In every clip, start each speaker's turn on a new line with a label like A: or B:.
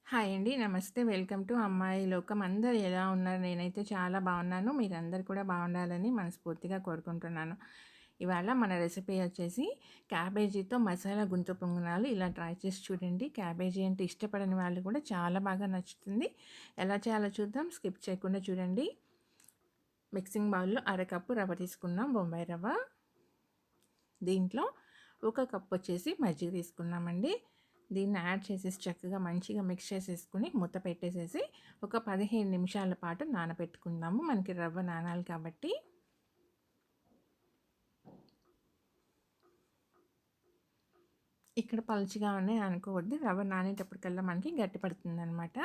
A: Hi అండి. నమస్తే. Welcome to అమ్మాయి లోకం. అందరూ ఎలా ఉన్నారు? నేనైతే చాలా బాగున్నాను. మీరందరూ కూడా బాగుండాలని మనస్ఫూర్తిగా కోరుకుంటున్నాను. ఇవాళ మన రెసిపీ వచ్చేసి క్యాబేజీతో మసాలా గుంత పొంగనాలు. ఇలా ట్రై చేసి చూడండి. క్యాబేజీ అంటే ఇష్టపడని వాళ్ళు కూడా చాలా బాగా నచ్చుతుంది. ఎలా చేయాలో చూద్దాం. స్కిప్ చేయకుండా చూడండి. మిక్సింగ్ బౌల్‌లో అరకప్పు రవ్వ తీసుకున్నాం, బొంబాయి రవ్వ. దీంట్లో ఒక కప్ వచ్చేసి మజ్జిగ తీసుకున్నామండి. దీన్ని యాడ్ చేసేసి చక్కగా మంచిగా మిక్స్ చేసేసుకుని మూత పెట్టేసేసి ఒక 15 నిమిషాల పాటు నానబెట్టుకుందాము. మనకి రవ్వ నానాలి కాబట్టి. ఇక్కడ పలుచగా ఉన్నాయి అనుకోవద్దు, రవ్వ నానేటప్పటికల్లా మనకి గట్టి పడుతుందనమాట.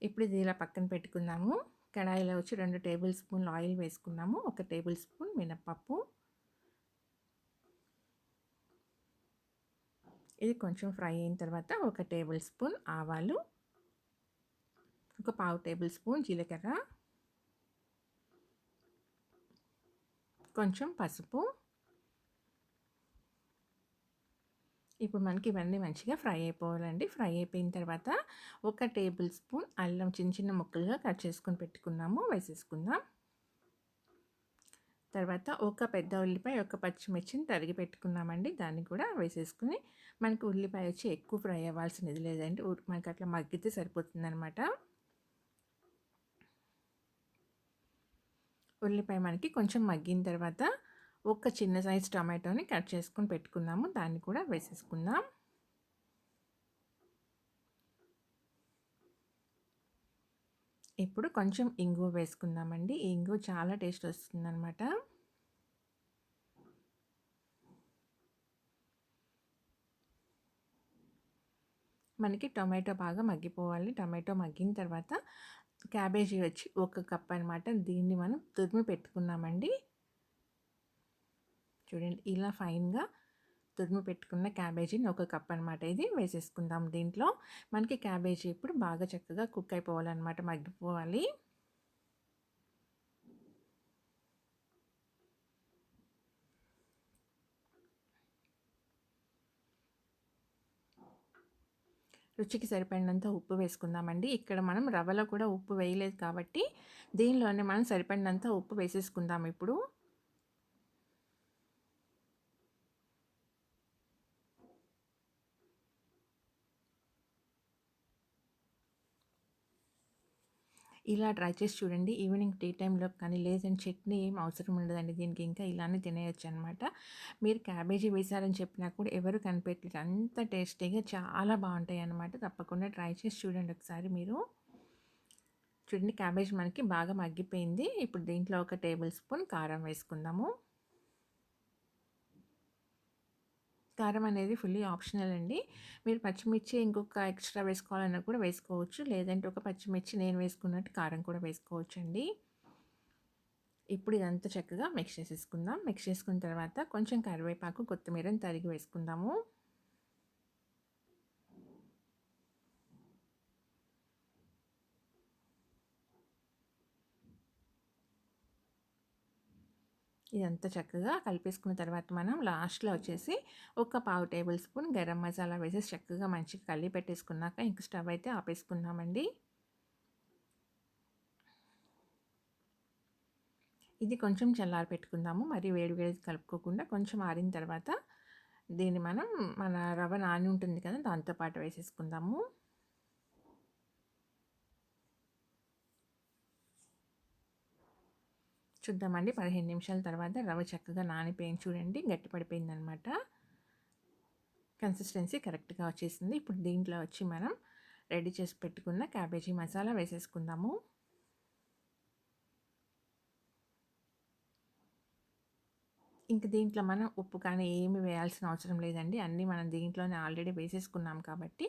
A: ఇప్పుడు ఇది ఇలా పక్కన పెట్టుకుందాము. కడాయిలో వచ్చి 2 టేబుల్ స్పూన్లు ఆయిల్ వేసుకున్నాము. 1 టేబుల్ స్పూన్ మినప్పప్పు, ఇది కొంచెం ఫ్రై అయిన తర్వాత 1 టేబుల్ స్పూన్ ఆవాలు, ఒక పావు టేబుల్ స్పూన్ జీలకర్ర, కొంచెం పసుపు. ఇప్పుడు మనకి ఇవన్నీ మంచిగా ఫ్రై అయిపోవాలండి. ఫ్రై అయిపోయిన తర్వాత 1 టేబుల్ స్పూన్ అల్లం చిన్న చిన్న ముక్కలుగా కట్ చేసుకొని పెట్టుకున్నాము, వేసేసుకుందాం. తర్వాత ఒక పెద్ద ఉల్లిపాయ, ఒక పచ్చిమిర్చిని తరిగి పెట్టుకున్నామండి, దాన్ని కూడా వేసేసుకుని, మనకి ఉల్లిపాయ వచ్చి ఎక్కువ ఫ్రై అవ్వాల్సినది లేదండి, మనకి అట్లా మగ్గితే సరిపోతుందనమాట. ఉల్లిపాయ మనకి కొంచెం మగ్గిన తర్వాత ఒక చిన్న సైజ్ టమాటోని కట్ చేసుకొని పెట్టుకున్నాము, దాన్ని కూడా వేసేసుకుందాం. ఇప్పుడు కొంచెం ఇంగువ వేసుకుందామండి. ఈ ఇంగువ చాలా టేస్ట్ వస్తుందన్నమాట. మనకి టొమాటో బాగా మగ్గిపోవాలి. టొమాటో మగ్గిన తర్వాత క్యాబేజీ వచ్చి 1 కప్ అనమాట. దీన్ని మనం తురిమి పెట్టుకున్నామండి. చూడండి, ఇలా ఫైన్గా తురిమి పెట్టుకున్న క్యాబేజీని 1 కప్ అనమాట, ఇది వేసేసుకుందాం. దీంట్లో మనకి క్యాబేజీ ఇప్పుడు బాగా చక్కగా కుక్ అయిపోవాలన్నమాట, మగ్గిపోవాలి. రుచికి సరిపడినంత ఉప్పు వేసుకుందామండి. ఇక్కడ మనం రవ్వలో కూడా ఉప్పు వేయలేదు కాబట్టి దీనిలోనే మనం సరిపడినంత ఉప్పు వేసేసుకుందాం ఇప్పుడు. ఇలా ట్రై చేసి చూడండి. ఈవినింగ్ టీ టైంలో కానీ లేదంటే చట్నీ ఏం అవసరం ఉండదండి దీనికి, ఇంకా ఇలానే తినేయచ్చు అనమాట. మీరు క్యాబేజీ వేశారని చెప్పినా కూడా ఎవరు కనిపెట్టలేదు, అంత టేస్టీగా చాలా బాగుంటాయి అన్నమాట. తప్పకుండా ట్రై చేసి చూడండి ఒకసారి మీరు. చూడండి, క్యాబేజ్ మనకి బాగా మగ్గిపోయింది. ఇప్పుడు దీంట్లో 1 టేబుల్ స్పూన్ కారం వేసుకుందాము. కారం అనేది ఫుల్లీ ఆప్షనల్ అండి. మీరు పచ్చిమిర్చి ఇంకొక ఎక్స్ట్రా వేసుకోవాలన్నా కూడా వేసుకోవచ్చు, లేదంటే ఒక పచ్చిమిర్చి నేను వేసుకున్నట్టు కారం కూడా వేసుకోవచ్చండి. ఇప్పుడు ఇదంతా చక్కగా మిక్స్ చేసేసుకుందాం. మిక్స్ చేసుకున్న తర్వాత కొంచెం కరివేపాకు, కొత్తిమీరని తరిగి వేసుకుందాము. ఇదంతా చక్కగా కలిపేసుకున్న తర్వాత మనం లాస్ట్లో వచ్చేసి ఒక పావు టేబుల్ స్పూన్ గరం మసాలా వేసేసి చక్కగా మంచిగా కలిపి పెట్టేసుకున్నాక ఇంక స్టవ్ అయితే ఆపేసుకుందామండి. ఇది కొంచెం చల్లారి పెట్టుకుందాము. మరి వేడి వేడి కలుపుకోకుండా కొంచెం ఆరిన తర్వాత దీన్ని మనం మన రవ్వ నాని ఉంటుంది కదా, దాంతో పాటు వేసేసుకుందాము. చూద్దామండి, 15 నిమిషాల తర్వాత రవ్వ చక్కగా నానిపోయింది. చూడండి, గట్టిపడిపోయిందనమాట. కన్సిస్టెన్సీ కరెక్ట్గా వచ్చేసింది. ఇప్పుడు దీంట్లో వచ్చి మనం రెడీ చేసి పెట్టుకున్న క్యాబేజీ మసాలా వేసేసుకుందాము. ఇంక దీంట్లో మనం ఉప్పు కానీ ఏమి వేయాల్సిన అవసరం లేదండి. అన్నీ మనం దీంట్లోనే ఆల్రెడీ వేసేసుకున్నాం కాబట్టి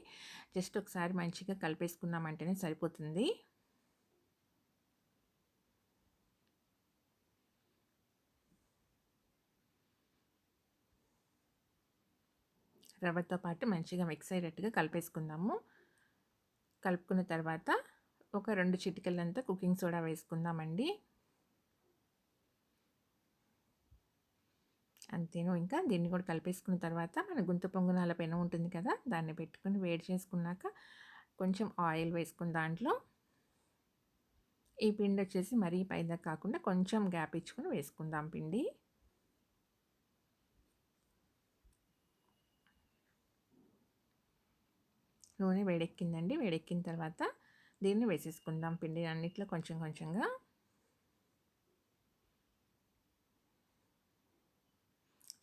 A: జస్ట్ ఒకసారి మంచిగా కలిపేసుకున్నామంటేనే సరిపోతుంది. రవ్వతో పాటు మంచిగా మిక్స్ అయ్యేటట్టుగా కలిపేసుకుందాము. కలుపుకున్న తర్వాత ఒక 2 చిటికెలంతా కుకింగ్ సోడా వేసుకుందామండి. అంతేను, ఇంకా దీన్ని కూడా కలిపేసుకున్న తర్వాత మన గుంత పొంగనాల పెనం ఉంటుంది కదా, దాన్ని పెట్టుకొని వేడి చేసుకున్నాక కొంచెం ఆయిల్ వేసుకుని దాంట్లో ఈ పిండి వచ్చేసి మరీ పైదాకా కాకుండా కొంచెం గ్యాప్ ఇచ్చుకొని వేసుకుందాం పిండి. నూనె వేడెక్కిందండి. వేడెక్కిన తర్వాత దీన్ని వేసేసుకుందాం పిండి అన్నిట్లో కొంచెం కొంచెంగా.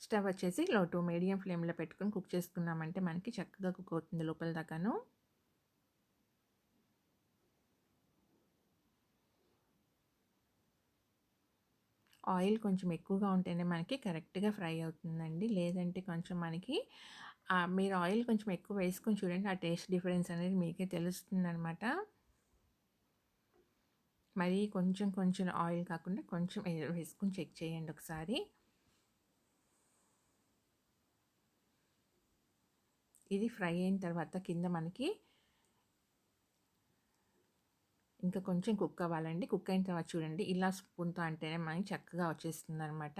A: స్టవ్ వచ్చేసి లో టు మీడియం ఫ్లేమ్లో పెట్టుకొని కుక్ చేసుకున్నామంటే మనకి చక్కగా కుక్ అవుతుంది లోపల దాకాను. ఆయిల్ కొంచెం ఎక్కువగా ఉంటేనే మనకి కరెక్ట్‌గా ఫ్రై అవుతుందండి. లేదంటే కొంచెం మనకి మీరు ఆయిల్ కొంచెం ఎక్కువ వేసుకొని చూడండి. ఆ టేస్ట్ డిఫరెన్స్ అనేది మీకే తెలుస్తుందనమాట. మరీ కొంచెం కొంచెం ఆయిల్ కాకుండా కొంచెం వేసుకొని చెక్ చేయండి ఒకసారి. ఇది ఫ్రై అయిన తర్వాత కింద మనకి ఇంకా కొంచెం కుక్ అవ్వాలండి. కుక్ అయిన తర్వాత చూడండి ఇలా స్పూన్‌తో అంటేనే మనకి చక్కగా వచ్చేస్తుందనమాట.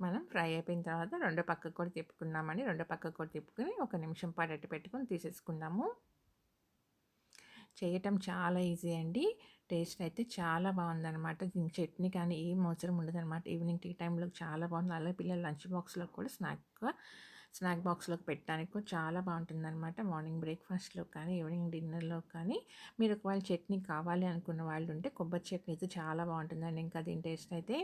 A: మనం ఫ్రై అయిపోయిన తర్వాత రెండో పక్కకు కూడా తిప్పుకుందామండి. రెండో పక్కకు కూడా తిప్పుకొని ఒక నిమిషం పాటు అట్టు పెట్టుకొని తీసేసుకుందాము. చేయటం చాలా ఈజీ అండి. టేస్ట్ అయితే చాలా బాగుందనమాట. దీనికి చట్నీ కానీ ఏం అవసరం ఉండదనమాట. ఈవినింగ్ టీ టైంలో చాలా బాగుంది. అలాగే పిల్లల లంచ్ బాక్స్‌లో కూడా స్నాక్ బాక్స్‌లోకి పెట్టడానికి కూడా చాలా బాగుంటుందనమాట. మార్నింగ్ బ్రేక్‌ఫాస్ట్‌లో కానీ, ఈవినింగ్ డిన్నర్‌లో కానీ మీరు ఒకవేళ చట్నీ కావాలి అనుకున్న వాళ్ళు ఉంటే కొబ్బరి చట్నీ అయితే చాలా బాగుంటుందండి. ఇంకా దీని టేస్ట్ అయితే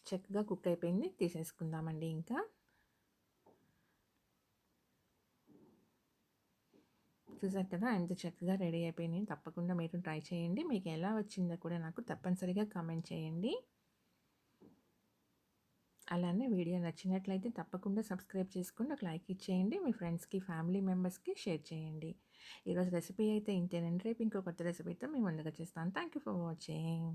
A: చక్కగా కుక్ అయిపోయింది. తీసేసుకుందామండి ఇంకా. చూసారు కదా ఎంత చక్కగా రెడీ అయిపోయినాయి. తప్పకుండా మీరు ట్రై చేయండి. మీకు ఎలా వచ్చిందో కూడా నాకు తప్పనిసరిగా కామెంట్ చేయండి. అలానే వీడియో నచ్చినట్లయితే తప్పకుండా సబ్స్క్రైబ్ చేసుకోండి. ఒక లైక్ ఇచ్చేయండి. మీ ఫ్రెండ్స్‌కి, ఫ్యామిలీ మెంబర్స్‌కి షేర్ చేయండి. ఈరోజు రెసిపీ అయితే ఇంతేనండి. రేపు ఇంకో కొత్త రెసిపీతో మీ ముందుకు వచ్చేస్తాను. Thank you for watching.